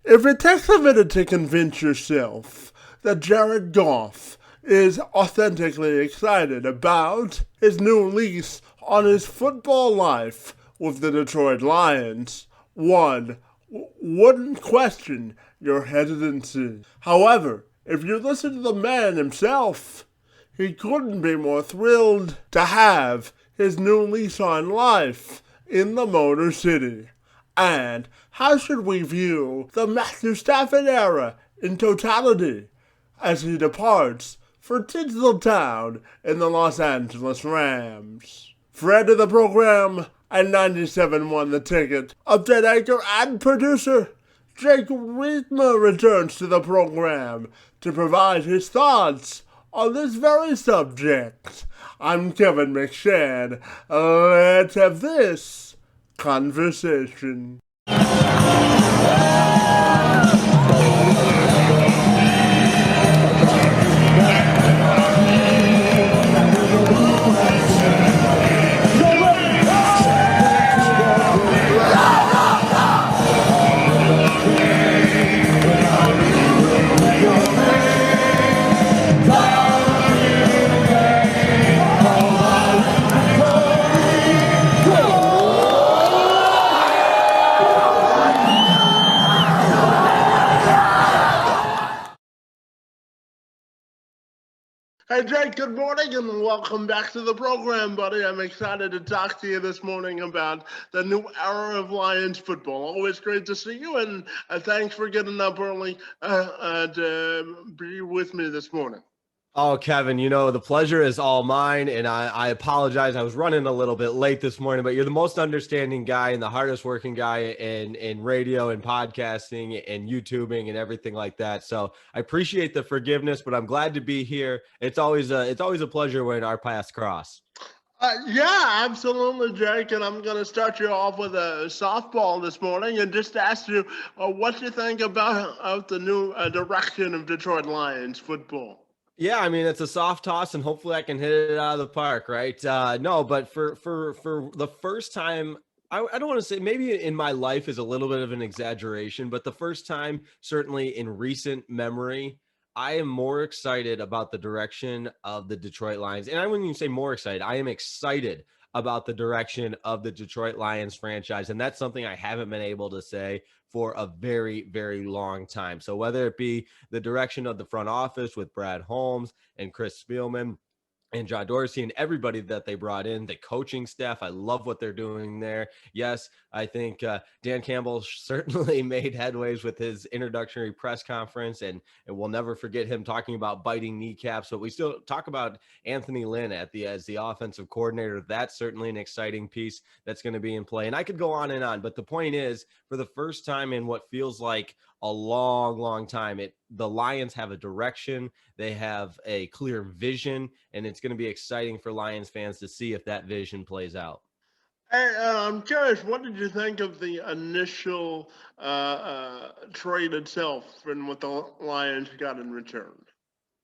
If it takes a minute to convince yourself that Jared Goff is authentically excited about his new lease on his football life with the Detroit Lions, one wouldn't question your hesitancy. However, if you listen to the man himself, he couldn't be more thrilled to have his new lease on life in the Motor City. And how should we view the Matthew Stafford era in totality as he departs for Tinseltown in the Los Angeles Rams? Friend of the program and 97 won the ticket. Update anchor and producer Jake Riepma returns to the program to provide his thoughts on this very subject. I'm Kevin McShane. Let's have this conversation. Hey Jake, good morning and welcome back to the program, buddy. I'm excited to talk to you this morning about the new era of Lions football. Always great to see you, and thanks for getting up early to be with me this morning. Oh, Kevin, the pleasure is all mine, and I apologize. I was running a little bit late this morning, but you're the most understanding guy and the hardest working guy in radio and podcasting and YouTubing and everything like that. So I appreciate the forgiveness, but I'm glad to be here. It's always a pleasure when our paths cross. Yeah, absolutely, Jake. And I'm going to start you off with a softball this morning and just ask you what you think about the new direction of Detroit Lions football. Yeah, I mean it's a soft toss, and hopefully I can hit it out of the park, right? No, but for the first time, I don't want to say maybe in my life is a little bit of an exaggeration, but the first time, certainly in recent memory, I am more excited about the direction of the Detroit Lions, and I wouldn't even say more excited. I am excited about the direction of the Detroit Lions franchise, and that's something I haven't been able to say for a very, very long time. So whether it be the direction of the front office with Brad Holmes and Chris Spielman and John Dorsey and everybody that they brought in, the coaching staff. I love what they're doing there. Yes, I think Dan Campbell certainly made headways with his introductory press conference, and we'll never forget him talking about biting kneecaps. But we still talk about Anthony Lynn as the offensive coordinator. That's certainly an exciting piece that's going to be in play. And I could go on, but the point is, for the first time in what feels like a long, long time, the Lions have a direction. They have a clear vision, and it's going to be exciting for Lions fans to see if that vision plays out. Hey, I'm curious, what did you think of the initial trade itself and what the Lions got in return?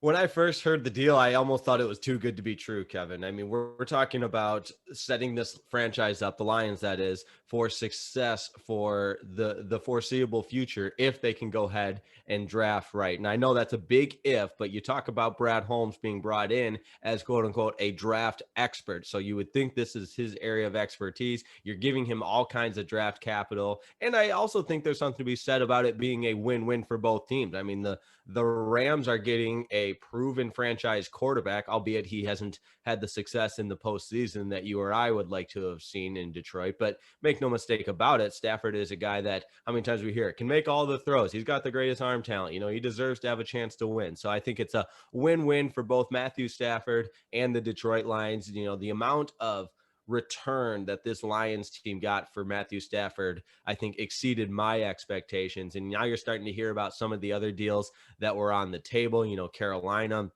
When I first heard the deal, I almost thought it was too good to be true, Kevin. I mean, we're talking about setting this franchise up, the Lions, that is, for success for the foreseeable future if they can go ahead and draft right. And I know that's a big if, but you talk about Brad Holmes being brought in as quote unquote a draft expert. So you would think this is his area of expertise. You're giving him all kinds of draft capital. And I also think there's something to be said about it being a win-win for both teams. I mean, the Rams are getting a proven franchise quarterback, albeit he hasn't had the success in the postseason that you or I would like to have seen in Detroit. But make no mistake about it, Stafford is a guy that, how many times we hear it, can make all the throws. He's got the greatest arm talent. He deserves to have a chance to win. So I think it's a win-win for both Matthew Stafford and the Detroit Lions. The amount of return that this Lions team got for Matthew Stafford, I think exceeded my expectations. And now you're starting to hear about some of the other deals that were on the table. Carolina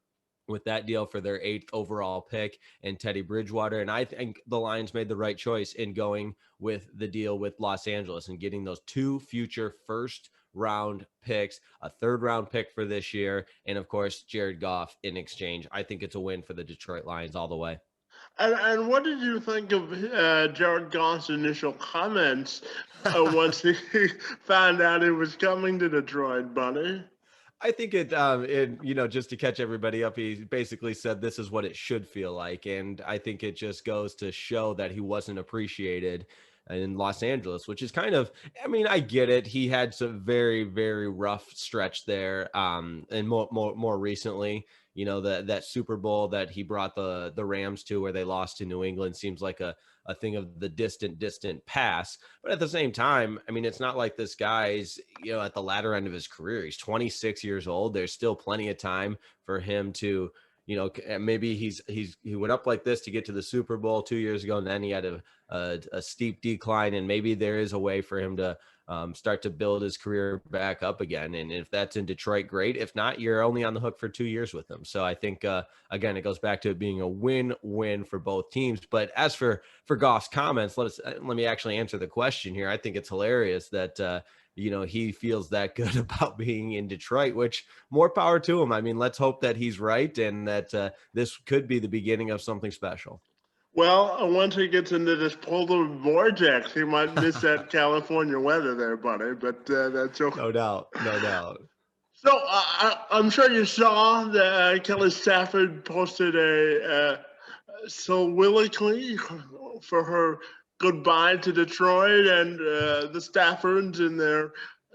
with that deal for their 8th overall pick and Teddy Bridgewater. And I think the Lions made the right choice in going with the deal with Los Angeles and getting those 2 future first round picks, a 3rd round pick for this year, and of course, Jared Goff in exchange. I think it's a win for the Detroit Lions all the way. And what did you think of Jared Goff's initial comments once he found out he was coming to Detroit, buddy? I think just to catch everybody up, he basically said this is what it should feel like. And I think it just goes to show that he wasn't appreciated in Los Angeles, which is kind of, I mean, I get it. He had some very, very rough stretch there. And more recently, that Super Bowl that he brought the Rams to where they lost to New England seems like a thing of the distant past. But at the same time, I mean, it's not like this guy's, at the latter end of his career. He's 26 years old. There's still plenty of time for him to, maybe he went up like this to get to the Super Bowl 2 years ago, and then he had a steep decline. And maybe there is a way for him to start to build his career back up again. And if that's in Detroit, great. If not, you're only on the hook for 2 years with him. So I think, again, it goes back to it being a win-win for both teams. But as for Goff's comments, let me actually answer the question here. I think it's hilarious that he feels that good about being in Detroit, which more power to him. I mean, let's hope that he's right and that this could be the beginning of something special. Well, once he gets into this polar vortex, he might miss that California weather there, buddy. But that's okay. No doubt, no doubt. So I'm sure you saw that Kelly Stafford posted a soliloquy for her goodbye to Detroit and the Staffords in their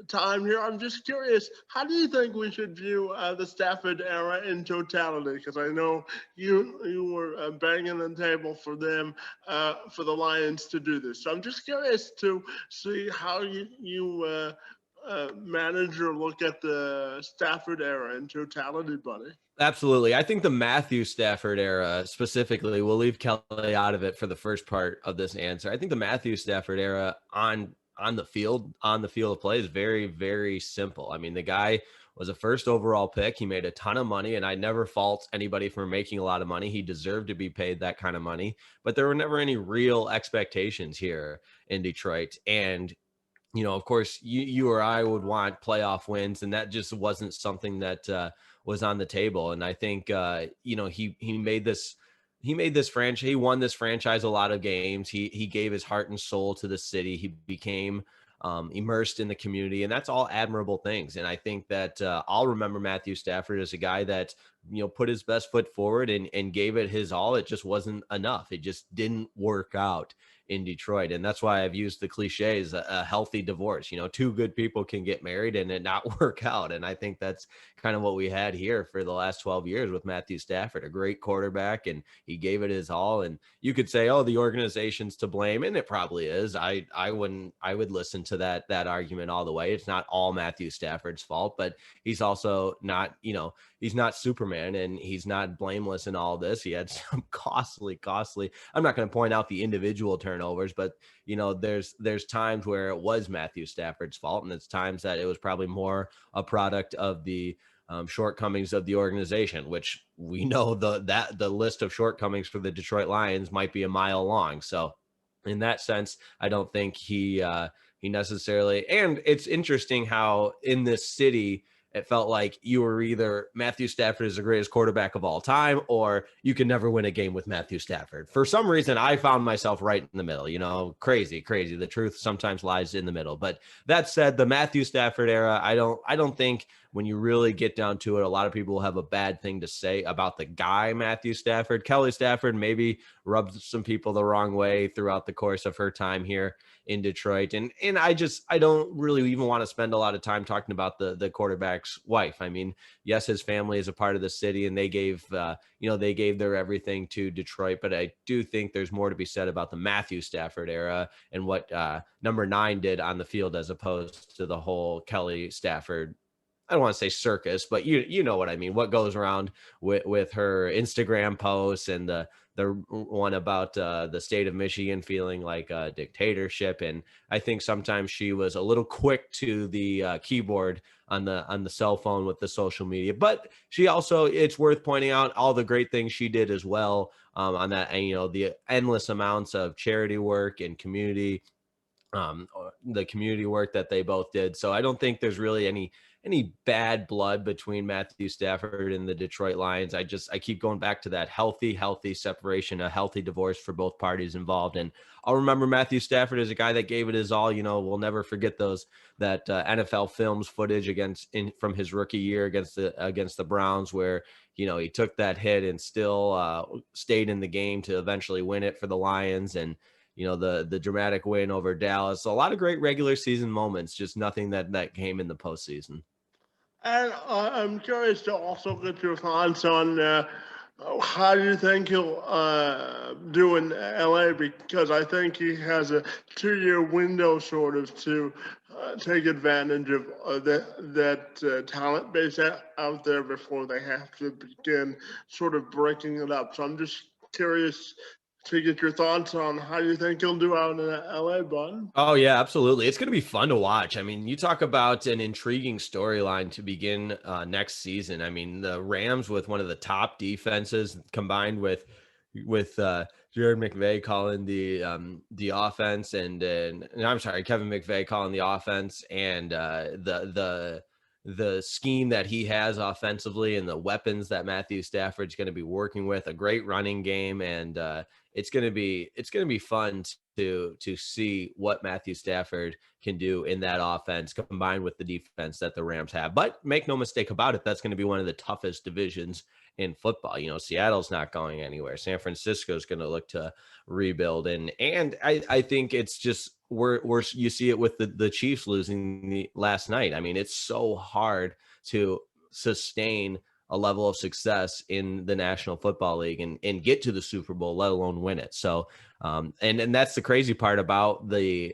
time here. I'm just curious, how do you think we should view the Stafford era in totality? Because I know you were banging the table for them, for the Lions to do this. So I'm just curious to see how you manage or look at the Stafford era in totality, buddy. Absolutely. I think the Matthew Stafford era specifically, we'll leave Kelly out of it for the first part of this answer. I think the Matthew Stafford era on the field of play is very, very simple. I mean, the guy was a first overall pick. He made a ton of money, and I never fault anybody for making a lot of money. He deserved to be paid that kind of money, but there were never any real expectations here in Detroit. And of course, you or I would want playoff wins, and that just wasn't something that was on the table. And I think he made this franchise. He won this franchise a lot of games. He gave his heart and soul to the city. He became immersed in the community, and that's all admirable things. And I think that I'll remember Matthew Stafford as a guy that put his best foot forward and gave it his all. It just wasn't enough. It just didn't work out in Detroit. And that's why I've used the cliches, a healthy divorce. Two good people can get married and it not work out. And I think that's kind of what we had here for the last 12 years with Matthew Stafford, a great quarterback, and he gave it his all. And you could say, oh, the organization's to blame, and it probably is. I would listen to that argument all the way. It's not all Matthew Stafford's fault, but he's also not, he's not Superman, and he's not blameless in all this. He had some costly, I'm not going to point out the individual turnovers, but there's times where it was Matthew Stafford's fault, and it's times that it was probably more a product of the shortcomings of the organization, which we know the list of shortcomings for the Detroit Lions might be a mile long. So in that sense, I don't think he necessarily, and it's interesting how in this city, it felt like you were either Matthew Stafford is the greatest quarterback of all time, or you can never win a game with Matthew Stafford. For some reason, I found myself right in the middle, crazy. The truth sometimes lies in the middle. But that said, the Matthew Stafford era, I don't think when you really get down to it, a lot of people will have a bad thing to say about the guy, Matthew Stafford. Kelly Stafford maybe rubbed some people the wrong way throughout the course of her time here in Detroit. And I don't really even want to spend a lot of time talking about the quarterback's wife. I mean, yes, his family is a part of the city, and they gave their everything to Detroit, but I do think there's more to be said about the Matthew Stafford era and what number 9 did on the field as opposed to the whole Kelly Stafford, I don't want to say circus, but you know what I mean. What goes around with her Instagram posts and the one about the state of Michigan feeling like a dictatorship. And I think sometimes she was a little quick to the keyboard on the cell phone with the social media. But she also, it's worth pointing out all the great things she did as well on that, and the endless amounts of charity work and community the community work that they both did. So I don't think there's really any bad blood between Matthew Stafford and the Detroit Lions. I keep going back to that healthy separation, a healthy divorce for both parties involved. And I'll remember Matthew Stafford as a guy that gave it his all. We'll never forget that NFL films footage from his rookie year against the Browns, where he took that hit and still stayed in the game to eventually win it for the Lions. And the dramatic win over Dallas. So a lot of great regular season moments, just nothing that came in the postseason. And I'm curious to also get your thoughts on how do you think he'll do in LA? Because I think he has a 2-year window sort of to take advantage of that talent base out there before they have to begin sort of breaking it up. So I'm just curious to get your thoughts on how you think he'll do out in LA, Bud. Oh yeah, absolutely. It's going to be fun to watch. I mean, you talk about an intriguing storyline to begin next season. I mean, the Rams with one of the top defenses combined with Jared McVay calling the offense and I'm sorry, Kevin McVay calling the offense and the scheme that he has offensively and the weapons that Matthew Stafford's going to be working with, a great running game, and it's going to be fun to see what Matthew Stafford can do in that offense combined with the defense that the Rams have. But make no mistake about it, that's going to be one of the toughest divisions in football. Seattle's not going anywhere. San Francisco's going to look to rebuild, and I think it's just we're you see it with the Chiefs losing last night. I mean, it's so hard to sustain a level of success in the National Football League and get to the Super Bowl, let alone win it. So, and that's the crazy part about the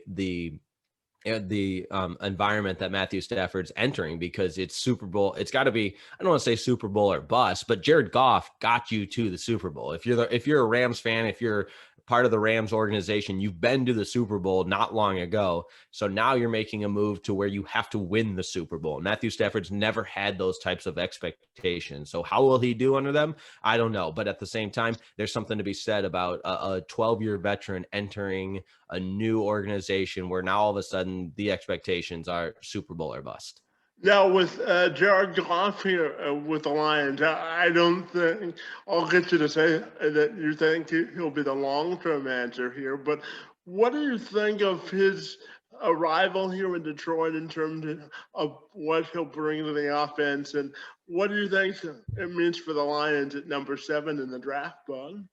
environment that Matthew Stafford's entering, because it's Super Bowl. It's got to be, I don't want to say Super Bowl or bust, but Jared Goff got you to the Super Bowl. If you're a Rams fan, if you're part of the Rams organization, you've been to the Super Bowl not long ago. So now you're making a move to where you have to win the Super Bowl. Matthew Stafford's never had those types of expectations. So how will he do under them? I don't know. But at the same time, there's something to be said about a 12-year veteran entering a new organization where now all of a sudden the expectations are Super Bowl or bust. Now with Jared Goff here with the Lions, I don't think I'll get you to say that you think he'll be the long-term answer here, but what do you think of his arrival here in Detroit in terms of what he'll bring to the offense, and what do you think it means for the Lions at number 7 in the draft, Bud?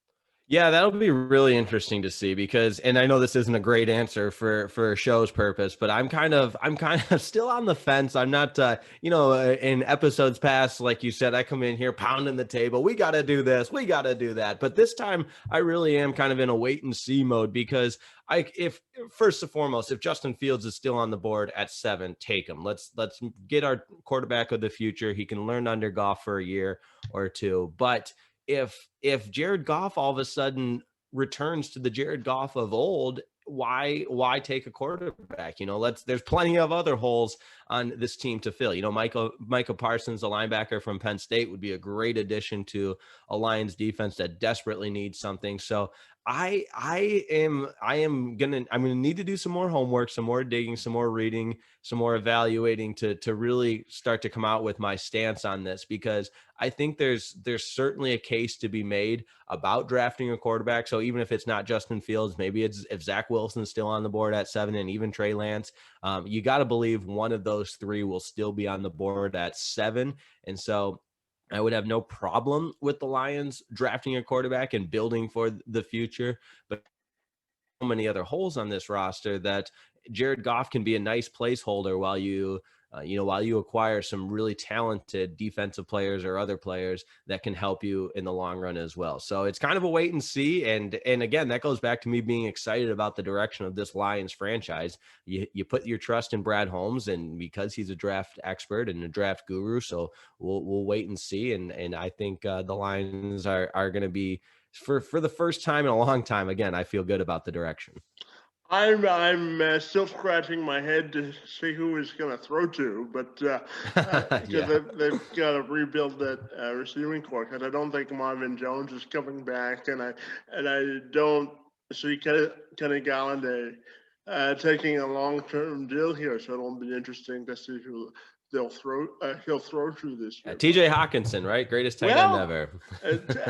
Yeah, that'll be really interesting to see because, and I know this isn't a great answer for a show's purpose, but I'm kind of still on the fence. I'm not, in episodes past, like you said, I come in here pounding the table. We got to do this. We got to do that. But this time I really am kind of in a wait and see mode because if first and foremost, if Justin Fields is still on the board at 7, take him. Let's get our quarterback of the future. He can learn under Goff for a year or two, but if Jared Goff all of a sudden returns to the Jared Goff of old, why take a quarterback? There's plenty of other holes on this team to fill. Micah Parsons, a linebacker from Penn State, would be a great addition to a Lions defense that desperately needs something. So I'm gonna need to do some more homework, some more digging, some more reading, some more evaluating to really start to come out with my stance on this, because I think there's certainly a case to be made about drafting a quarterback. So even if it's not Justin Fields, maybe it's if Zach Wilson's still on the board at 7 and even Trey Lance, you got to believe one of those 3 will still be on the board at 7. And so I would have no problem with the Lions drafting a quarterback and building for the future, but so many other holes on this roster that Jared Goff can be a nice placeholder while you acquire some really talented defensive players or other players that can help you in the long run as well. So it's kind of a wait and see. And again, that goes back to me being excited about the direction of this Lions franchise. You put your trust in Brad Holmes, and because he's a draft expert and a draft guru, so we'll wait and see. And I think the Lions are going to be, for the first time in a long time, again, I feel good about the direction. I'm still scratching my head to see who he's going to throw to, but because Yeah. they've got to rebuild that receiving core. Because I don't think Marvin Jones is coming back, and I don't see Kenny Galladay taking a long-term deal here. So it'll be interesting to see who he'll throw to this year. TJ Hawkinson, right? Greatest tight end ever.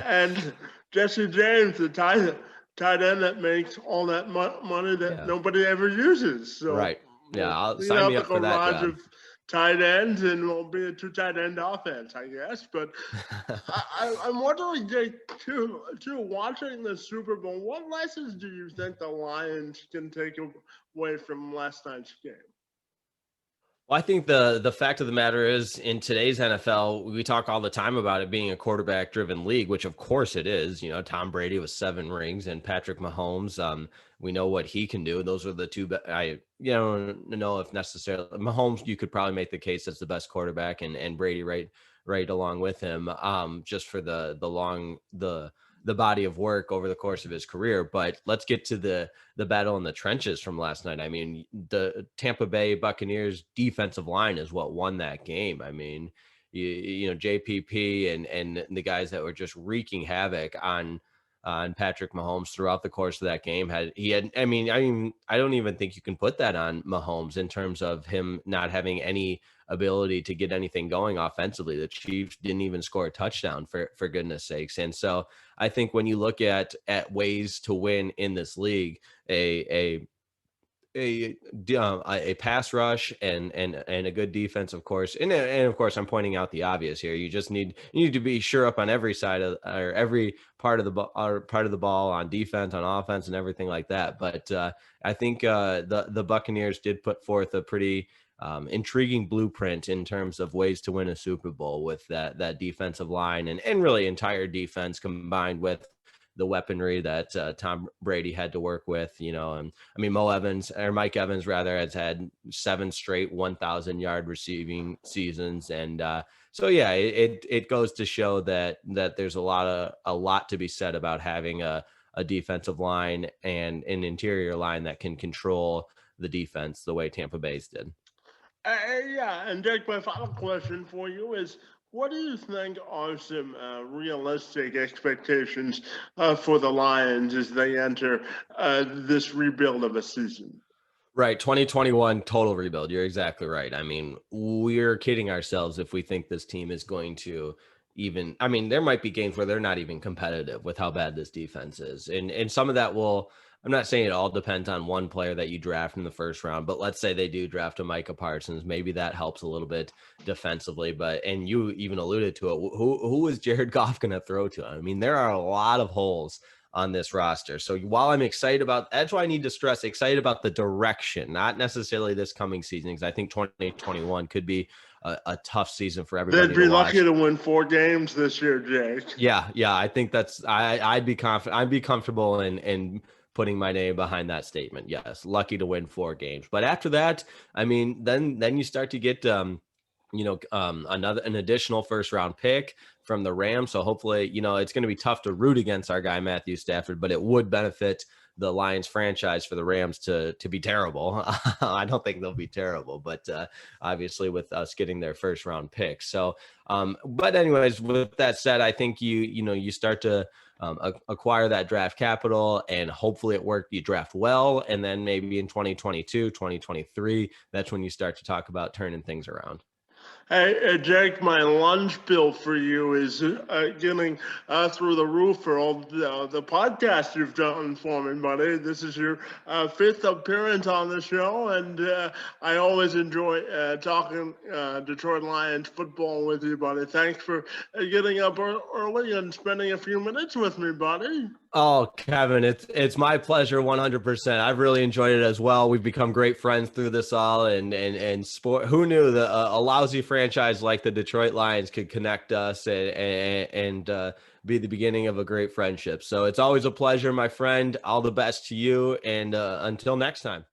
and Jesse James, the tight end that makes all that money that nobody ever uses. So right. Yeah, we'll I'll clean sign out me the up for that garage job. of tight ends, and we'll be a 2 tight end offense, I guess. But I'm wondering, Jake, too, watching the Super Bowl, what lessons do you think the Lions can take away from last night's game? Well, I think the fact of the matter is, in today's NFL, we talk all the time about it being a quarterback-driven league, which of course it is. You know, Tom Brady with 7 rings, and Patrick Mahomes. We know what he can do. Those are the two. I don't know if necessarily Mahomes. You could probably make the case as the best quarterback, and Brady right along with him. Just for the body of work over the course of his career. But let's get to the battle in the trenches from last night. I mean, the Tampa Bay Buccaneers defensive line is what won that game. I mean, you know, JPP and the guys that were just wreaking havoc on Patrick Mahomes throughout the course of that game. I don't even think you can put that on Mahomes in terms of him not having any ability to get anything going offensively. The Chiefs didn't even score a touchdown for goodness sakes. And so I think when you look at ways to win in this league, a pass rush and a good defense, of course, and of course I'm pointing out the obvious here. You need to be sure up on every side of, or every part of the ball on defense, on offense, and everything like that. But I think the Buccaneers did put forth a pretty intriguing blueprint in terms of ways to win a Super Bowl with that defensive line and really entire defense, combined with the weaponry that Tom Brady had to work with. You know, and I mean, Mike Evans rather, has had 7 straight 1,000-yard receiving seasons, and so yeah, it goes to show that there's a lot to be said about having a defensive line and an interior line that can control the defense the way Tampa Bay's did. Yeah, and Jake, my final question for you is, what do you think are some realistic expectations for the Lions as they enter this rebuild of a season? Right. 2021 total rebuild. You're exactly right. I mean, we're kidding ourselves if we think this team is going to there might be games where they're not even competitive with how bad this defense is. And some of that I'm not saying it all depends on one player that you draft in the first round, but let's say they do draft a Micah Parsons. Maybe that helps a little bit defensively, and you even alluded to it. Who is Jared Goff going to throw to? I mean, there are a lot of holes on this roster. So while I'm excited that's why I need to stress excited about the direction, not necessarily this coming season, because I think 2021 could be a tough season for everybody. They'd be lucky to win 4 games this year, Jake. Yeah. I think I'd be confident. I'd be comfortable in putting my name behind that statement. Yes, lucky to win 4 games. But after that, I mean, then you start to get an additional first round pick from the Rams. So hopefully, it's going to be tough to root against our guy Matthew Stafford, but it would benefit the Lions franchise for the Rams to be terrible. I don't think they'll be terrible, but obviously with us getting their first round pick. So, but anyways, with that said, I think you start to acquire that draft capital, and hopefully it worked. You draft well, and then maybe in 2022, 2023, that's when you start to talk about turning things around. Hey, Jake, my lunch bill for you is getting through the roof for all the podcasts you've done for me, buddy. This is your 5th appearance on the show, and I always enjoy talking Detroit Lions football with you, buddy. Thanks for getting up early and spending a few minutes with me, buddy. Oh, Kevin, it's my pleasure, 100%. I've really enjoyed it as well. We've become great friends through this all, and sport. Who knew that a lousy franchise like the Detroit Lions could connect us and be the beginning of a great friendship. So it's always a pleasure, my friend. All the best to you, and until next time.